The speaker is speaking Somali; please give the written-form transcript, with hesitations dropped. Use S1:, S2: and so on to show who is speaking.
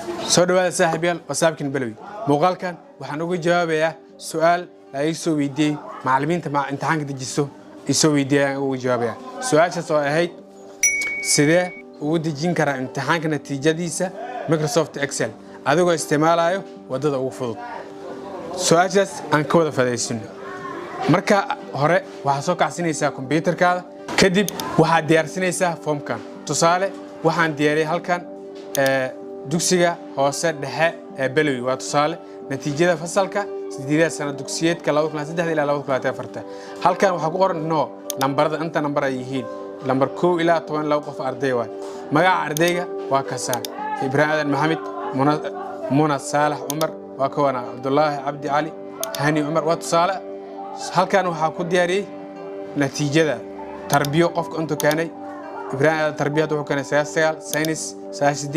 S1: soo dhawaada saaxiibayaal wasaabkin balawi muuqaalkan waxaan uga jawaabayaa su'aal ay soo weydiiyay macallimiinta imtixaanka dejiso isoo weydiiyay uga jawaabayaa su'aashaas oo ahayd sidee ugu dejin karaa imtixaanka natiijadiisa Microsoft Excel adigoo isticmaalayo wadada ugu fudud su'aashaas aan ka wada faa'iideysano marka hore waxa soo kacsinaysaa computerkaada kadib waxa diyaarsanaysaa formkan tusaale waxaan diyaariyay halkan dugsiga hoose dhexe ee Balawi waa tusaale natiijada fasalka 8 sano dugsiyeedka 2003 ilaa 2024 halkan waxa ku qoran no nambarada inta nambar ay yihiin lambar 1 ilaa 12 qof arday waa magaca ardayga waa Kasaan Ibrahim Maxamed Muna Saalax Umar waa kawana Abdullaahi Abdi Ali Hani Umar waa tusaale halkan waxa ku diyaariyay natiijada tarbiyo qofka inta keenay Ibrahim tarbiyada wuxuu keenay 9 saynis 8